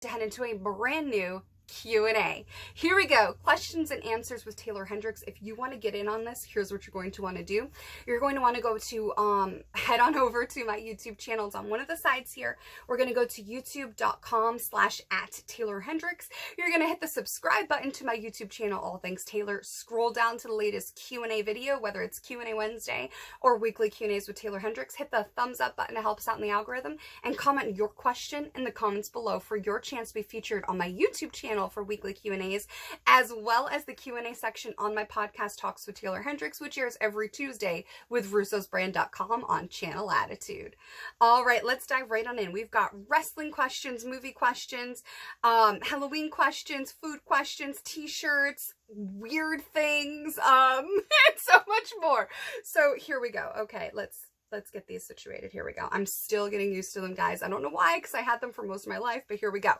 to head into a brand new Q&A. Here we go. Questions and answers with Taeler Hendrix. If you want to get in on this, here's what you're going to want to do. You're going to want to go to, head on over to my YouTube channel. It's on one of the sides here. We're going to go to youtube.com/@TaelerHendrix. You're going to hit the subscribe button to my YouTube channel, All Things Taeler. Scroll down to the latest Q&A video, whether it's Q&A Wednesday or weekly Q&As with Taeler Hendrix. Hit the thumbs up button to help us out in the algorithm, and comment your question in the comments below for your chance to be featured on my YouTube channel for weekly Q&As, as well as the Q&A section on my podcast Talks with Taeler Hendrix, which airs every Tuesday with russosbrand.com on Channel Attitude. All right, let's dive right on in. We've got wrestling questions, movie questions, Halloween questions, food questions, t-shirts, weird things, and so much more. So here we go. Okay, let's get these situated. Here we go. I'm still getting used to them, guys. I don't know why, because I had them for most of my life, but here we go.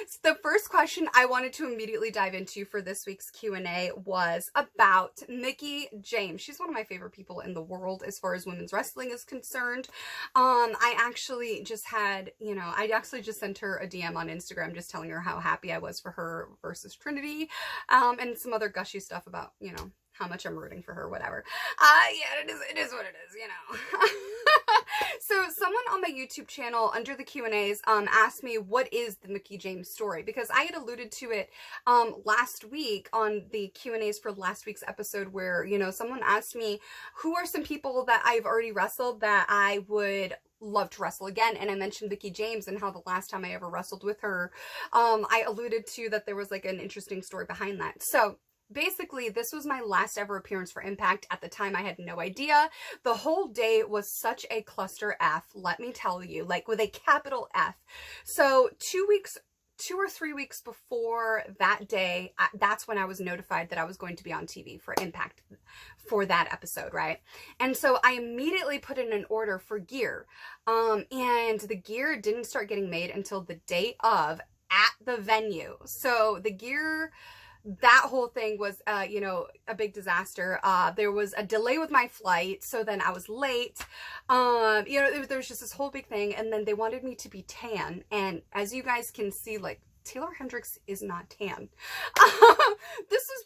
So the first question I wanted to immediately dive into for this week's Q&A was about Mickie James. She's one of my favorite people in the world as far as women's wrestling is concerned. I actually just had, I actually just sent her a DM on Instagram just telling her how happy I was for her versus Trinity, and some other gushy stuff about, how much I'm rooting for her, whatever. Yeah, it is what it is, So someone on my YouTube channel under the Q&As asked me, what is the Mickie James story? Because I had alluded to it last week on the Q&As for last week's episode where, someone asked me, who are some people that I've already wrestled that I would love to wrestle again? And I mentioned Mickie James and how the last time I ever wrestled with her, I alluded to that there was like an interesting story behind that. So basically, this was my last ever appearance for Impact. At the time, I had no idea. The whole day was such a cluster F, let me tell you, like with a capital F. So 2 or 3 weeks before that day, that's when I was notified that I was going to be on TV for Impact for that episode, right? And so I immediately put in an order for gear. And the gear didn't start getting made until the day of at the venue. So the gear, that whole thing was, a big disaster. There was a delay with my flight, so then I was late. There was just this whole big thing, and then they wanted me to be tan, and as you guys can see, like, Taeler Hendrix is not tan. This was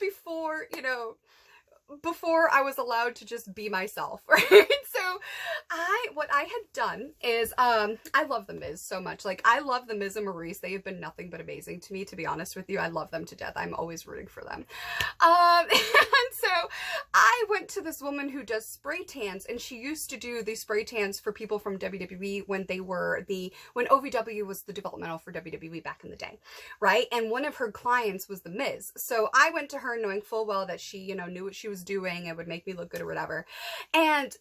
before I was allowed to just be myself, right? So what I had done is, I love The Miz so much. Like, I love The Miz and Maurice. They have been nothing but amazing to me, to be honest with you. I love them to death. I'm always rooting for them. And so I went to this woman who does spray tans, and she used to do these spray tans for people from WWE when OVW was the developmental for WWE back in the day, right? And one of her clients was The Miz. So I went to her knowing full well that she, knew what she was doing and would make me look good or whatever. And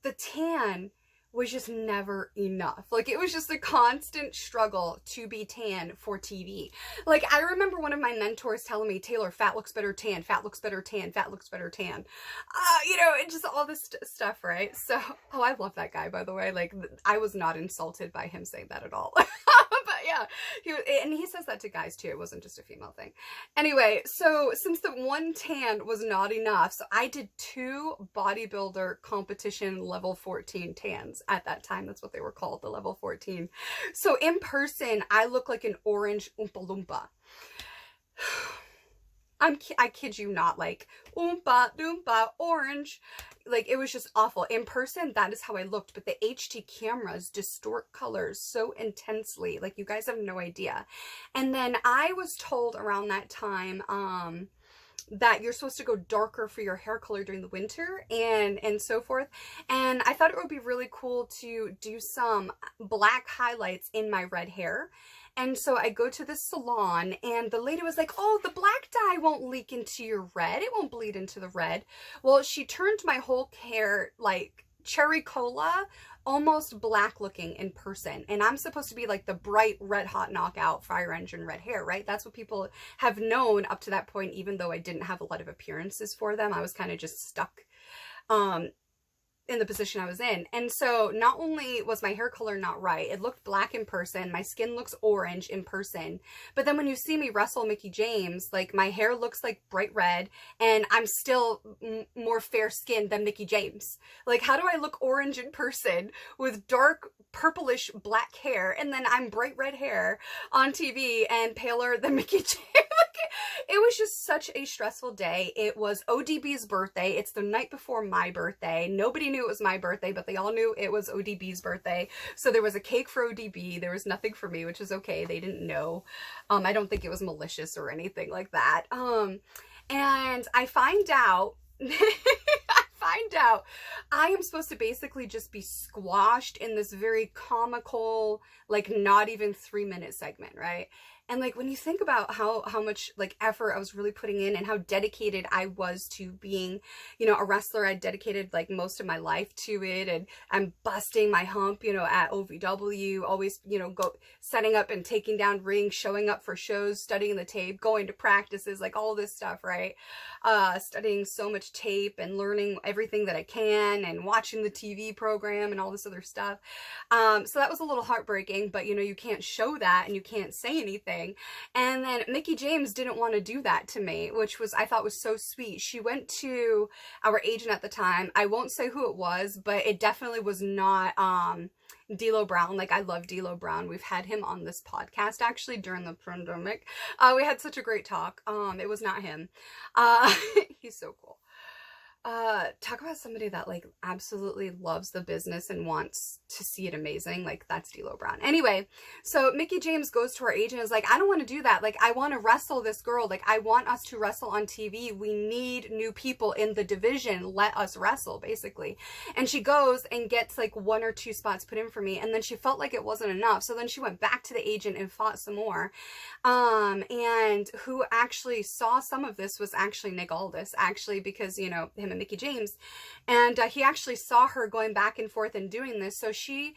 the tan was just never enough. Like, it was just a constant struggle to be tan for TV. Like, I remember one of my mentors telling me, Taeler, fat looks better tan, fat looks better tan, fat looks better tan. And just all this stuff, right? So, I love that guy, by the way. Like, I was not insulted by him saying that at all. But yeah, he says that to guys too. It wasn't just a female thing. Anyway, so since the one tan was not enough, so I did 2 bodybuilder competition level 14 tans at that time. That's what they were called, the level 14. So in person, I look like an orange Oompa Loompa. I kid you not, like, Oompa Loompa orange. Like, it was just awful. In person, that is how I looked, but the HD cameras distort colors so intensely. Like, you guys have no idea. And then I was told around that time, that you're supposed to go darker for your hair color during the winter and so forth. And I thought it would be really cool to do some black highlights in my red hair. And so I go to this salon, and the lady was like, oh, the black dye won't leak into your red. It won't bleed into the red. Well, she turned my whole hair like cherry cola, almost black looking in person. And I'm supposed to be like the bright, red hot knockout fire engine red hair, right? That's what people have known up to that point, even though I didn't have a lot of appearances for them. I was kind of just stuck in the position I was in. And so not only was my hair color not right, it looked black in person, my skin looks orange in person, but then when you see me wrestle Mickie James, like my hair looks like bright red and I'm still more fair skinned than Mickie James. Like, how do I look orange in person with dark purplish black hair and then I'm bright red hair on TV and paler than Mickie James? It was just such a stressful day. It was ODB's birthday. It's the night before my birthday. Nobody knew it was my birthday, but they all knew it was ODB's birthday. So there was a cake for ODB. There was nothing for me, which is okay. They didn't know. I don't think it was malicious or anything like that. And I find out I am supposed to basically just be squashed in this very comical, like not even 3-minute segment, right? And like when you think about how much like effort I was really putting in and how dedicated I was to being, you know, a wrestler, I dedicated like most of my life to it, and I'm busting my hump, you know, at OVW, always, you know, setting up and taking down rings, showing up for shows, studying the tape, going to practices, like all this stuff, right? Studying so much tape and learning everything that I can and watching the TV program and all this other stuff. So that was a little heartbreaking, but you know, you can't show that and you can't say anything. And then Mickie James didn't want to do that to me, which was, I thought was so sweet. She went to our agent at the time. I won't say who it was, but it definitely was not D'Lo Brown. Like, I love D'Lo Brown. We've had him on this podcast actually during the pandemic. We had such a great talk. It was not him. He's so cool. Talk about somebody that like absolutely loves the business and wants to see it amazing. Like, that's D'Lo Brown. Anyway, so Mickie James goes to our agent and is like, I don't want to do that. Like, I want to wrestle this girl. Like, I want us to wrestle on TV. We need new people in the division. Let us wrestle, basically. And she goes and gets like 1 or 2 spots put in for me. And then she felt like it wasn't enough. So then she went back to the agent and fought some more. And who actually saw some of this was actually Nick Aldis, actually, because, you know, him and Mickie James, and he actually saw her going back and forth and doing this, so she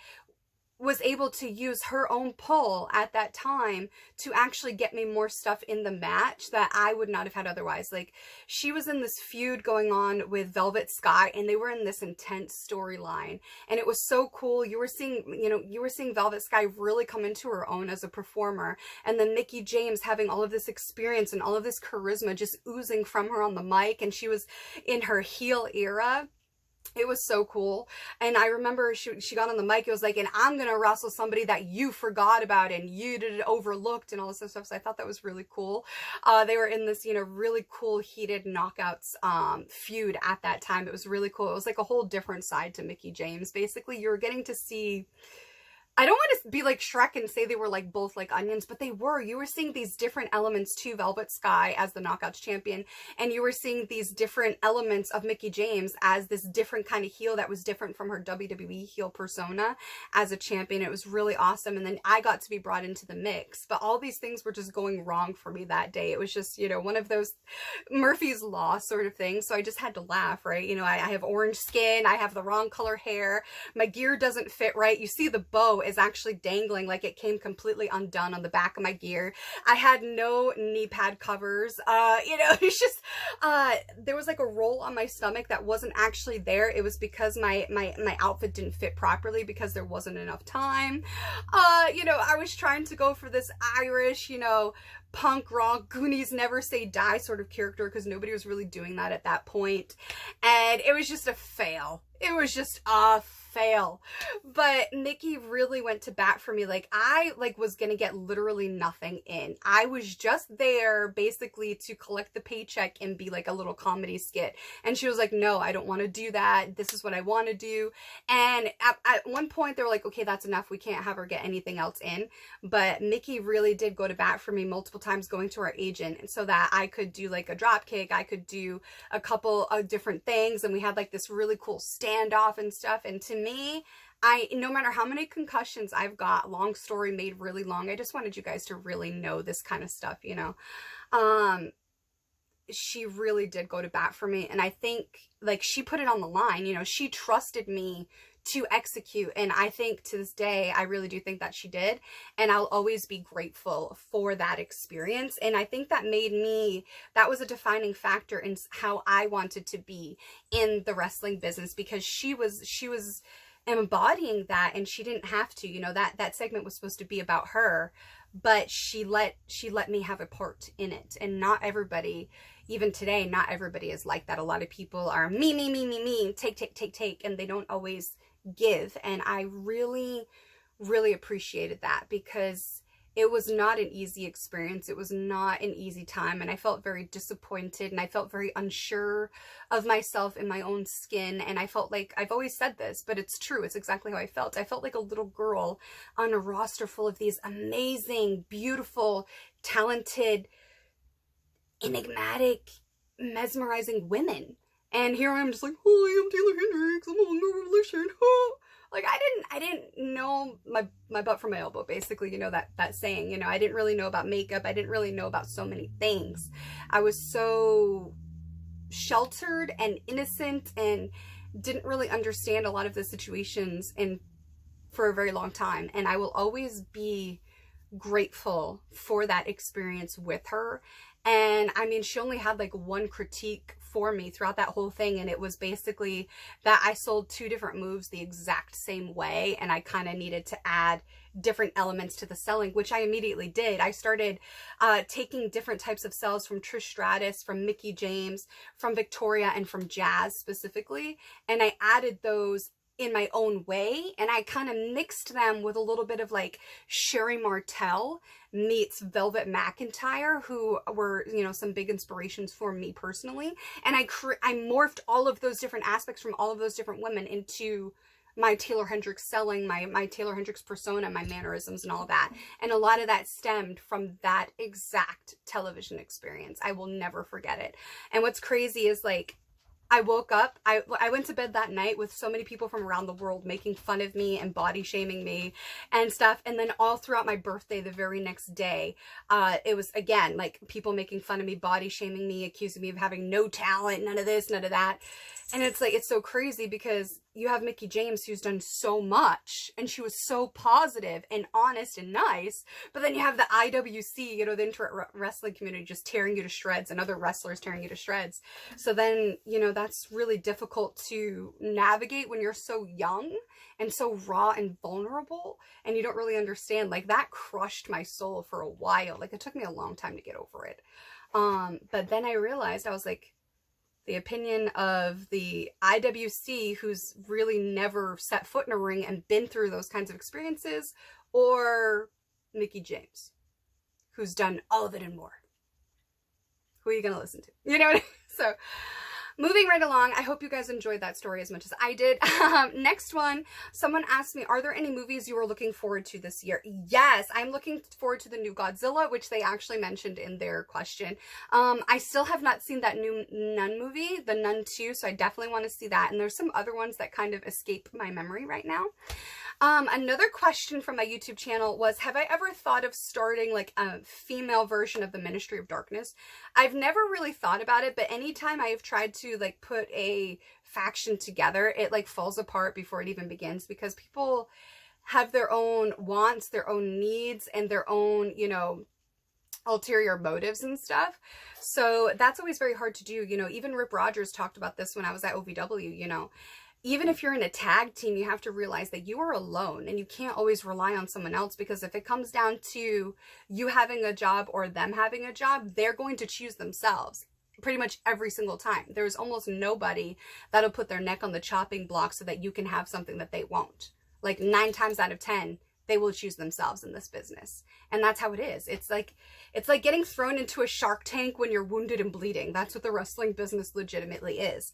was able to use her own pull at that time to actually get me more stuff in the match that I would not have had otherwise. Like, she was in this feud going on with Velvet Sky, and they were in this intense storyline, and it was so cool. You were seeing, you know, you were seeing Velvet Sky really come into her own as a performer, and then Mickie James having all of this experience and all of this charisma just oozing from her on the mic, and she was in her heel era. It was so cool. And I remember she got on the mic, it was like, and I'm gonna wrestle somebody that you forgot about and you did overlooked and all this stuff. So I thought that was really cool. They were in this, you know, really cool heated knockouts feud at that time. It was really cool. It was like a whole different side to Mickie James. Basically, you were getting to see, I don't want to be like Shrek and say they were like both like onions, but they were. You were seeing these different elements to Velvet Sky as the Knockouts champion, and you were seeing these different elements of Mickie James as this different kind of heel that was different from her WWE heel persona as a champion. It was really awesome, and then I got to be brought into the mix, but all these things were just going wrong for me that day. It was just, you know, one of those Murphy's Law sort of things, so I just had to laugh, right? You know, I have orange skin, I have the wrong color hair, my gear doesn't fit right. You see the bow is actually dangling, like it came completely undone on the back of my gear. I had no knee pad covers. You know, it's just there was like a roll on my stomach that wasn't actually there. It was because my outfit didn't fit properly because there wasn't enough time. You know, I was trying to go for this Irish, you know, punk rock, Goonies Never Say Die sort of character, because nobody was really doing that at that point, and it was just a fail. It was just a fail. But Mickie really went to bat for me. Like, I was gonna get literally nothing in. I was just there basically to collect the paycheck and be like a little comedy skit, and she was like, no, I don't want to do that. This is what I want to do. And at one point they were like, okay, that's enough, we can't have her get anything else in. But Mickie really did go to bat for me multiple times, going to our agent, so that I could do like a drop kick, I could do a couple of different things, and we had like this really cool standoff and stuff. And to me, no matter how many concussions I've got, long story made really long, I just wanted you guys to really know this kind of stuff, you know. She really did go to bat for me, and I think like she put it on the line, you know. She trusted me to execute. And I think to this day, I really do think that she did. And I'll always be grateful for that experience. And I think that made me, that was a defining factor in how I wanted to be in the wrestling business, because she was embodying that, and she didn't have to, you know, that segment was supposed to be about her, but she let me have a part in it. And not everybody, even today, not everybody is like that. A lot of people are me, take, and they don't always give. And I really, really appreciated that, because it was not an easy experience. It was not an easy time. And I felt very disappointed, and I felt very unsure of myself in my own skin. And I felt like, I've always said this, but it's true. It's exactly how I felt. I felt like a little girl on a roster full of these amazing, beautiful, talented, enigmatic, mesmerizing women. And here I am just like, hi, I'm Taeler Hendrix. I'm on the revolution. Like, I didn't know my butt from my elbow, basically, you know, that saying, you know, I didn't really know about makeup. I didn't really know about so many things. I was so sheltered and innocent and didn't really understand a lot of the situations for a very long time. And I will always be grateful for that experience with her. And I mean, she only had like one critique for me throughout that whole thing, and it was basically that I sold 2 different moves the exact same way, and I kind of needed to add different elements to the selling, which I immediately did. I started taking different types of sells from Trish Stratus, from Mickie James, from Victoria, and from Jazz specifically, and I added those in my own way, and I kind of mixed them with a little bit of like Sherry Martel meets Velvet McIntyre, who were, you know, some big inspirations for me personally. And I morphed all of those different aspects from all of those different women into my Taeler Hendrix selling, my Taeler Hendrix persona, my mannerisms and all that. And a lot of that stemmed from that exact television experience. I will never forget it. And what's crazy is, like, I woke up, I went to bed that night with so many people from around the world making fun of me and body shaming me and stuff. And then all throughout my birthday, the very next day, it was, again, like people making fun of me, body shaming me, accusing me of having no talent, none of this, none of that. And it's like, it's so crazy because you have Mickie James, who's done so much, and she was so positive and honest and nice, but then you have the IWC, you know, the internet wrestling community just tearing you to shreds, and other wrestlers tearing you to shreds. So then, you know, that's really difficult to navigate when you're so young and so raw and vulnerable, and you don't really understand. Like, that crushed my soul for a while. Like, it took me a long time to get over it. But then I realized, I was like, the opinion of the IWC, who's really never set foot in a ring and been through those kinds of experiences, or Mickie James, who's done all of it and more. Who are you going to listen to? You know what I mean? So, moving right along, I hope you guys enjoyed that story as much as I did. Next one, someone asked me, are there any movies you are looking forward to this year? Yes, I'm looking forward to the new Godzilla, which they actually mentioned in their question. I still have not seen that new Nun movie, the Nun 2, so I definitely want to see that. And there's some other ones that kind of escape my memory right now. Another question from my YouTube channel was, have I ever thought of starting like a female version of the Ministry of Darkness? I've never really thought about it, but anytime I have tried to like put a faction together, it like falls apart before it even begins, because people have their own wants, their own needs, and their own, you know, ulterior motives and stuff. So that's always very hard to do. You know, even Rip Rogers talked about this when I was at OVW, you know. Even if you're in a tag team, you have to realize that you are alone and you can't always rely on someone else, because if it comes down to you having a job or them having a job, they're going to choose themselves pretty much every single time. There's almost nobody that'll put their neck on the chopping block so that you can have something that they won't. Like 9 times out of 10, they will choose themselves in this business. And that's how it is. It's like getting thrown into a shark tank when you're wounded and bleeding. That's what the wrestling business legitimately is.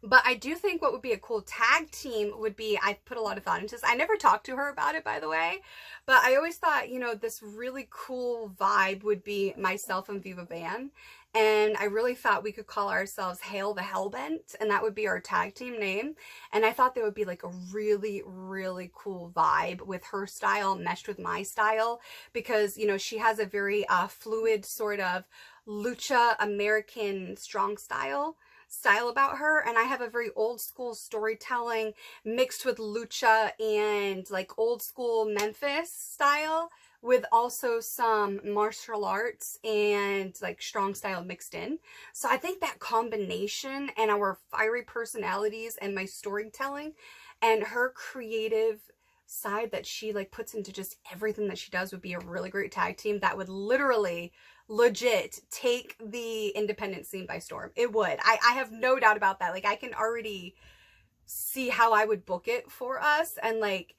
But I do think what would be a cool tag team would be, I put a lot of thought into this. I never talked to her about it, by the way, but I always thought, you know, this really cool vibe would be myself and Viva Van. And I really thought we could call ourselves Hail the Hellbent, and that would be our tag team name. And I thought there would be like a really, really cool vibe with her style meshed with my style, because, you know, she has a very fluid sort of lucha American strong style. style about her, and I have a very old school storytelling mixed with lucha and like old school Memphis style with also some martial arts and like strong style mixed in. So I think that combination and our fiery personalities and my storytelling and her creative side that she like puts into just everything that she does would be a really great tag team that would literally legit take the independent scene by storm. It would. I have no doubt about that. Like, I can already see how I would book it for us, and like,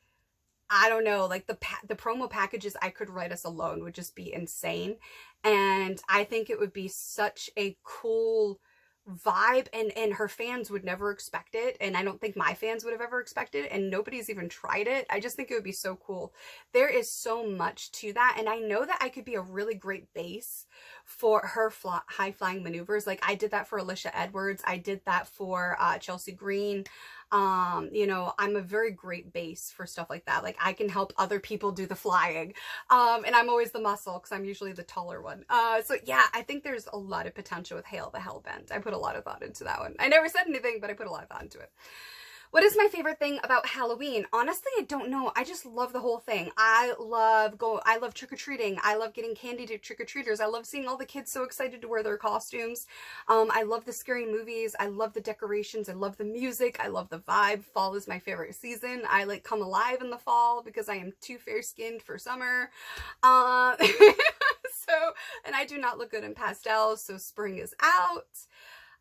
I don't know, like the promo packages I could write us alone would just be insane. And I think it would be such a cool vibe, and her fans would never expect it, and I don't think my fans would have ever expected it, and nobody's even tried it. I just think it would be so cool. There is so much to that, and I know that I could be a really great base for her high-flying maneuvers. Like, I did that for Alicia Edwards. I did that for Chelsea Green. You know, I'm a very great base for stuff like that. Like, I can help other people do the flying. And I'm always the muscle because I'm usually the taller one. So yeah, I think there's a lot of potential with Hail the Hellbent. I put a lot of thought into that one. I never said anything, but I put a lot of thought into it. What is my favorite thing about Halloween? Honestly, I don't know. I just love the whole thing. I love trick-or-treating. I love getting candy to trick-or-treaters. I love seeing all the kids so excited to wear their costumes. I love the scary movies. I love the decorations. I love the music. I love the vibe. Fall is my favorite season. I like come alive in the fall because I am too fair-skinned for summer. And I do not look good in pastels, so spring is out.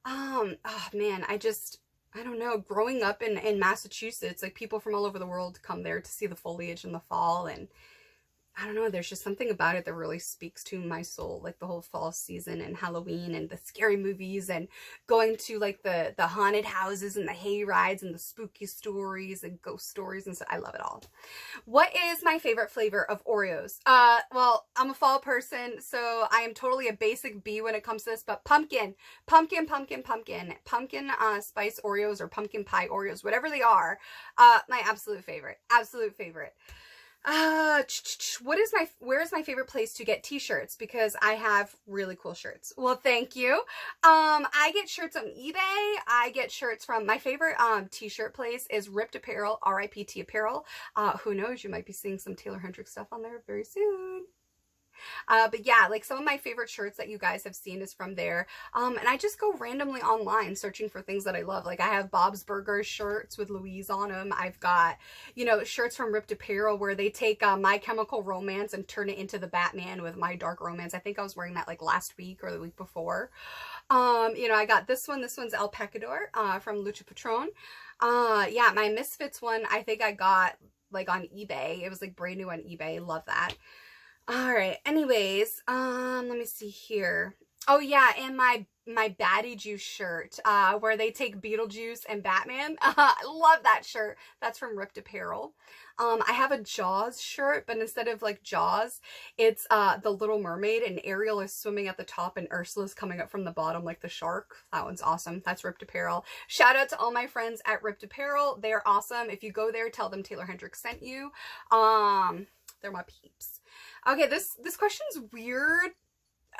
Oh man, I don't know, growing up in Massachusetts, like people from all over the world come there to see the foliage in the fall, and I don't know, there's just something about it that really speaks to my soul, like the whole fall season and Halloween and the scary movies and going to like the haunted houses and the hay rides and the spooky stories and ghost stories and stuff. I love it all. What is my favorite flavor of Oreos? Well, I'm a fall person, so I am totally a basic B when it comes to this, but pumpkin spice Oreos or pumpkin pie Oreos, whatever they are, my absolute favorite. Where is my favorite place to get t-shirts? Because I have really cool shirts. Well, thank you. I get shirts on eBay. I get shirts from my favorite t-shirt place is Ripped Apparel, RIPT Apparel. Who knows, you might be seeing some Taeler Hendrix stuff on there very soon. But yeah, like some of my favorite shirts that you guys have seen is from there. And I just go randomly online searching for things that I love. Like I have Bob's Burgers shirts with Louise on them. I've got, you know, shirts from Ripped Apparel where they take My Chemical Romance and turn it into the Batman with My Dark Romance. I think I was wearing that like last week or the week before. You know, I got this one. This one's El Pecador from Lucha Patron. Yeah, my Misfits one I think I got like on eBay. It was like brand new on eBay. Love that. All right, anyways, let me see here. Oh yeah, and my Baddie Juice shirt, where they take Beetlejuice and Batman. I love that shirt. That's from Ripped Apparel. I have a Jaws shirt, but instead of like Jaws, it's the Little Mermaid, and Ariel is swimming at the top and Ursula's coming up from the bottom like the shark. That one's awesome. That's Ripped Apparel. Shout out to all my friends at Ripped Apparel. They're awesome. If you go there, tell them Taeler Hendrix sent you. They're my peeps. Okay, this question's weird,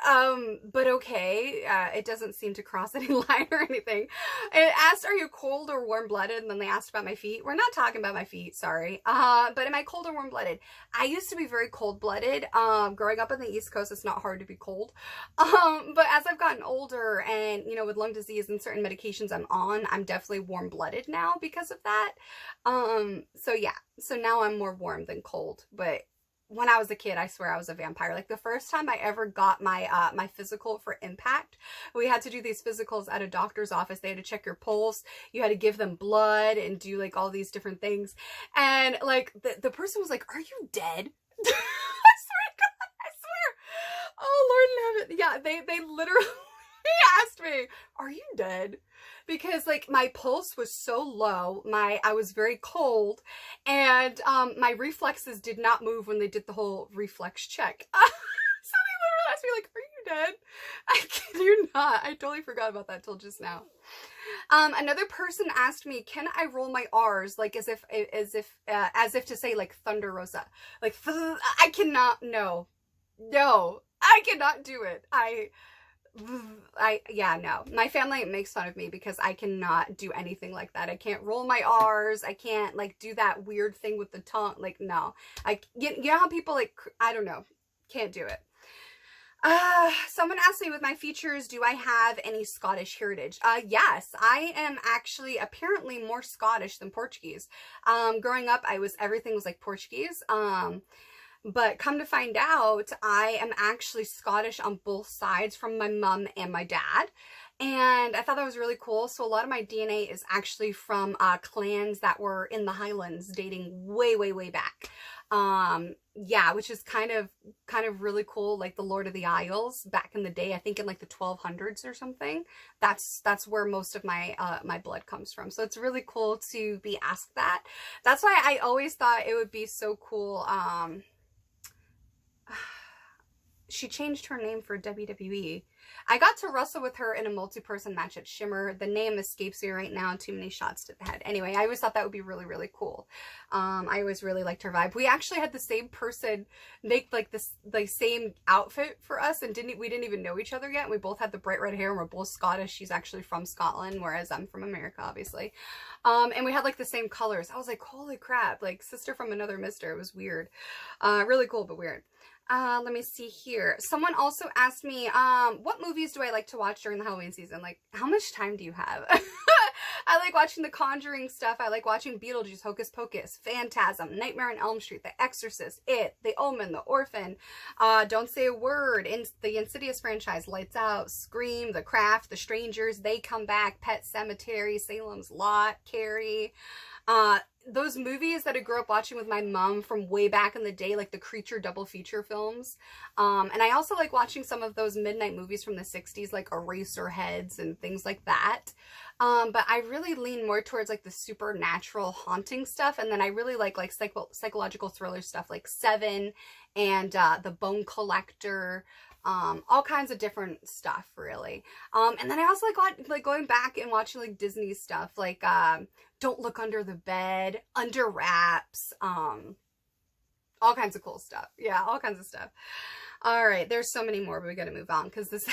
but okay. It doesn't seem to cross any line or anything. It asked, are you cold or warm-blooded? And then they asked about my feet. We're not talking about my feet, sorry. But am I cold or warm-blooded? I used to be very cold-blooded. Growing up on the East Coast, it's not hard to be cold. But as I've gotten older and, you know, with lung disease and certain medications I'm on, I'm definitely warm-blooded now because of that. So yeah, so now I'm more warm than cold, but when I was a kid, I swear I was a vampire. Like the first time I ever got my my physical for Impact, we had to do these physicals at a doctor's office. They had to check your pulse. You had to give them blood and do like all these different things. And like the person was like, "Are you dead?" I swear to God, I swear. Oh Lord in heaven. Yeah, they literally asked me, "Are you dead?" Because like my pulse was so low, I was very cold, and my reflexes did not move when they did the whole reflex check. So they literally asked me like, "Are you dead?" I kid you not. I totally forgot about that till just now. Another person asked me, "Can I roll my R's like as if to say like Thunder Rosa?" Like I cannot. No, I cannot do it. Yeah, no. My family makes fun of me because I cannot do anything like that. I can't roll my R's. I can't, like, do that weird thing with the tongue. Like, no. You know how people, like, I don't know. Can't do it. Someone asked me with my features, do I have any Scottish heritage? Yes, I am actually apparently more Scottish than Portuguese. Growing up, everything was like Portuguese. But come to find out, I am actually Scottish on both sides from my mom and my dad. And I thought that was really cool. So a lot of my DNA is actually from clans that were in the Highlands dating way, way, way back. Yeah, which is kind of really cool, like the Lord of the Isles back in the day, I think in like the 1200s or something. That's where most of my my blood comes from. So it's really cool to be asked that. That's why I always thought it would be so cool. She changed her name for WWE. I got to wrestle with her in a multi-person match at Shimmer. The name escapes me right now. Too many shots to the head. Anyway, I always thought that would be really, really cool. I always really liked her vibe. We actually had the same person make like this, like, same outfit for us, and we didn't even know each other yet. We both had the bright red hair, and we're both Scottish. She's actually from Scotland, whereas I'm from America, obviously. And we had like the same colors. I was like, holy crap, like sister from another mister. It was weird. Really cool, but weird. Let me see here. Someone also asked me, what movies do I like to watch during the Halloween season? Like, how much time do you have? I like watching the Conjuring stuff. I like watching Beetlejuice, Hocus Pocus, Phantasm, Nightmare on Elm Street, The Exorcist, It, The Omen, The Orphan, Don't Say a Word, the Insidious franchise, Lights Out, Scream, The Craft, The Strangers, They Come Back, Pet Sematary, Salem's Lot, Carrie. Those movies that I grew up watching with my mom from way back in the day, like the Creature double feature films. And I also like watching some of those midnight movies from the 60s, like Eraserheads and things like that. But I really lean more towards like the supernatural haunting stuff. And then I really like psychological thriller stuff like Seven and The Bone Collector. All kinds of different stuff, really. And then I also like going back and watching like Disney stuff, like Don't Look Under the Bed, Under Wraps, all kinds of cool stuff. Yeah, all kinds of stuff. All right, there's so many more, but we got to move on because this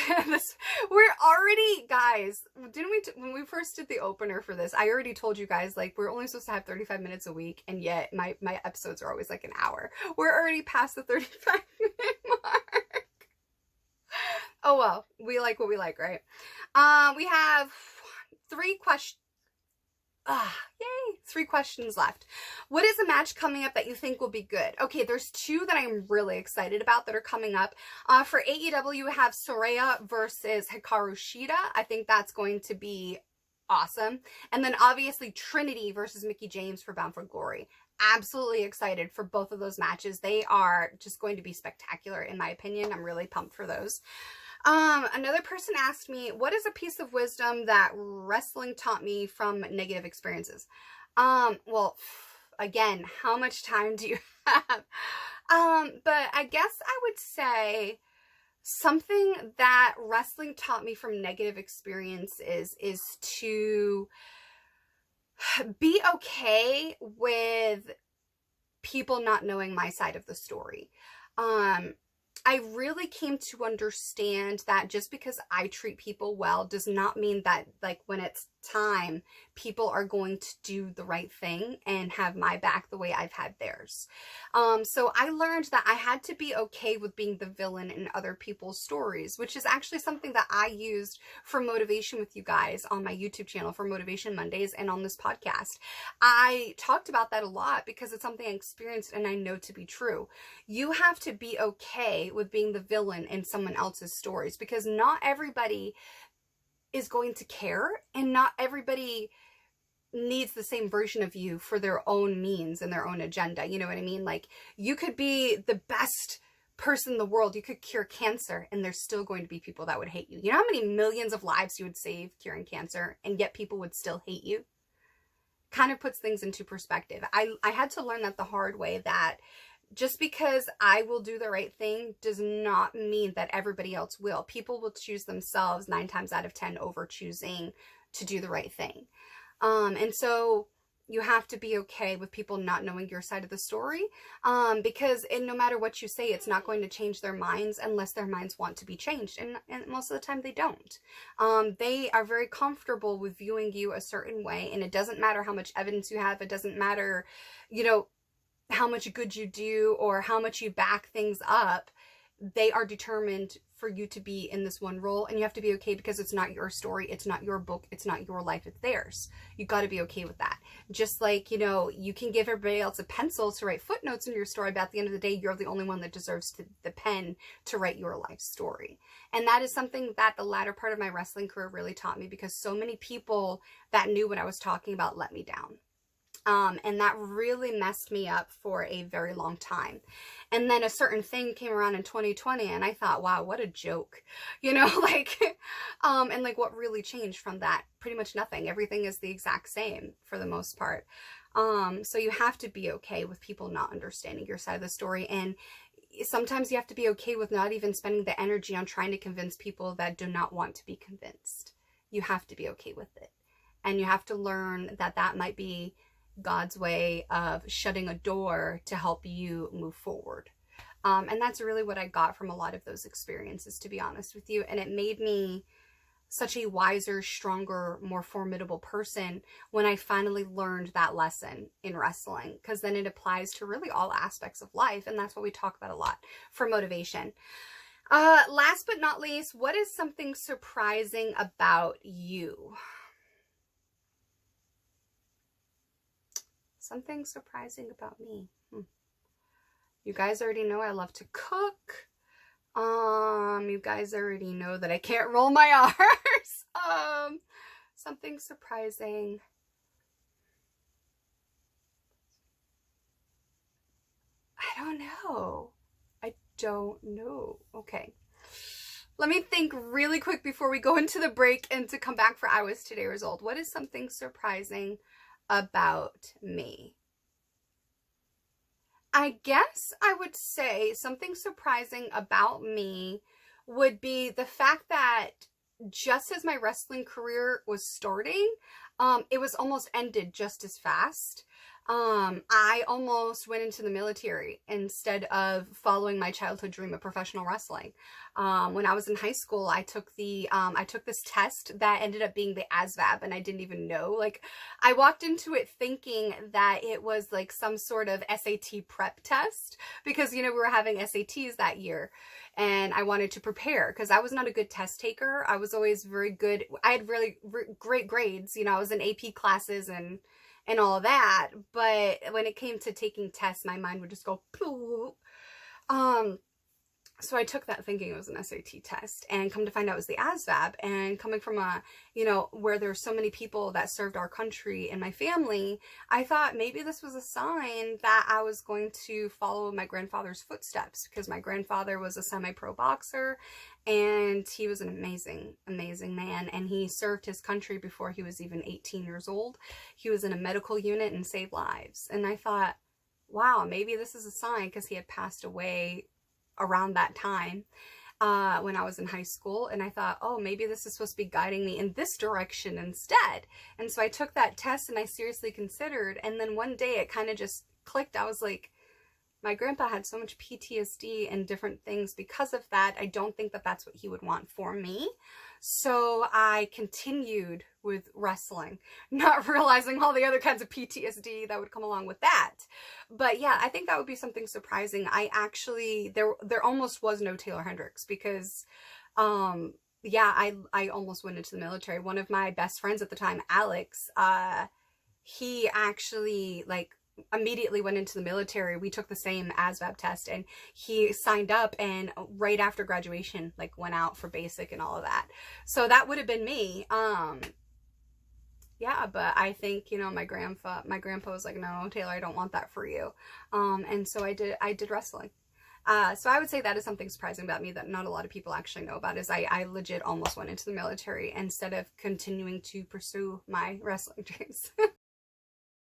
we're already, guys, when we first did the opener for this, I already told you guys, like, we're only supposed to have 35 minutes a week, and yet my episodes are always like an hour. We're already past the 35-minute mark. Oh well, we like what we like, right? We have 3 questions. Yay! 3 questions left. What is a match coming up that you think will be good? Okay, there's 2 that I'm really excited about that are coming up. For AEW, we have Soraya versus Hikaru Shida. I think that's going to be awesome. And then obviously Trinity versus Mickie James for Bound for Glory. Absolutely excited for both of those matches. They are just going to be spectacular in my opinion. I'm really pumped for those. Another person asked me, what is a piece of wisdom that wrestling taught me from negative experiences? Well, again, how much time do you have? But I guess I would say something that wrestling taught me from negative experiences is to be okay with people not knowing my side of the story. I really came to understand that just because I treat people well does not mean that, like, when it's time, people are going to do the right thing and have my back the way I've had theirs. So I learned that I had to be okay with being the villain in other people's stories, which is actually something that I used for motivation with you guys on my YouTube channel for Motivation Mondays and on this podcast. I talked about that a lot because it's something I experienced and I know to be true. You have to be okay with being the villain in someone else's stories because not everybody is going to care and not everybody needs the same version of you for their own means and their own agenda. You know what I mean? Like, you could be the best person in the world. You could cure cancer and there's still going to be people that would hate you. You know how many millions of lives you would save curing cancer and yet people would still hate you? Kind of puts things into perspective. I had to learn that the hard way, that just because I will do the right thing does not mean that everybody else will. People will choose themselves 9 times out of 10 over choosing to do the right thing. And so You have to be okay with people not knowing your side of the story, because no matter what you say, it's not going to change their minds unless their minds want to be changed, and most of the time they don't. They are very comfortable with viewing you a certain way, and it doesn't matter how much evidence you have. It doesn't matter, you know, how much good you do or how much you back things up. They are determined for you to be in this one role, and you have to be okay, because it's not your story, it's not your book, it's not your life, it's theirs. You got to be okay with that. Just like, you know, you can give everybody else a pencil to write footnotes in your story, but at the end of the day, you're the only one that deserves the pen to write your life story. And that is something that the latter part of my wrestling career really taught me, because so many people that knew what I was talking about let me down. And that really messed me up for a very long time. And then a certain thing came around in 2020, and I thought, wow, what a joke, you know, like, and like, what really changed from that? Pretty much nothing. Everything is the exact same for the most part. So you have to be okay with people not understanding your side of the story. And sometimes you have to be okay with not even spending the energy on trying to convince people that do not want to be convinced. You have to be okay with it. And you have to learn that that might be God's way of shutting a door to help you move forward. And that's really what I got from a lot of those experiences, to be honest with you. And it made me such a wiser, stronger, more formidable person when I finally learned that lesson in wrestling, because then it applies to really all aspects of life. And that's what we talk about a lot for motivation. Last but not least, what is something surprising about you? Something surprising about me. You guys already know I love to cook. You guys already know that I can't roll my R's. Something surprising. I don't know. I don't know. Okay. Let me think really quick before we go into the break and to come back for I Was Today years old. What is something surprising about me? I guess I would say something surprising about me would be the fact that just as my wrestling career was starting, it was almost ended just as fast. I almost went into the military instead of following my childhood dream of professional wrestling. When I was in high school, I took this test that ended up being the ASVAB, and I didn't even know. Like, I walked into it thinking that it was like some sort of SAT prep test, because, you know, we were having SATs that year, and I wanted to prepare because I was not a good test taker. I was always very good. I had really great grades. You know, I was in AP classes and all that, but when it came to taking tests, my mind would just go poof. So I took that thinking it was an SAT test, and come to find out it was the ASVAB. And coming from a, you know, where there's so many people that served our country and my family, I thought maybe this was a sign that I was going to follow my grandfather's footsteps, because my grandfather was a semi-pro boxer, and he was an amazing, amazing man. And he served his country before he was even 18 years old. He was in a medical unit and saved lives. And I thought, wow, maybe this is a sign, because he had passed away around that time when I was in high school. And I thought, oh, maybe this is supposed to be guiding me in this direction instead. And so I took that test and I seriously considered. And then one day it kind of just clicked. I was like, my grandpa had so much PTSD and different things because of that. I don't think that that's what he would want for me. So I continued with wrestling, not realizing all the other kinds of PTSD that would come along with that. But yeah, I think that would be something surprising. I actually, there almost was no Taeler Hendrix, because yeah, I almost went into the military. One of my best friends at the time, Alex, he actually like immediately went into the military. We took the same ASVAB test, and he signed up, and right after graduation, like, went out for basic and all of that. So that would have been me. Yeah, but I think, you know, my grandpa was like, no, Taeler, I don't want that for you. And so I did wrestling. So I would say that is something surprising about me that not a lot of people actually know about, is I legit almost went into the military instead of continuing to pursue my wrestling dreams.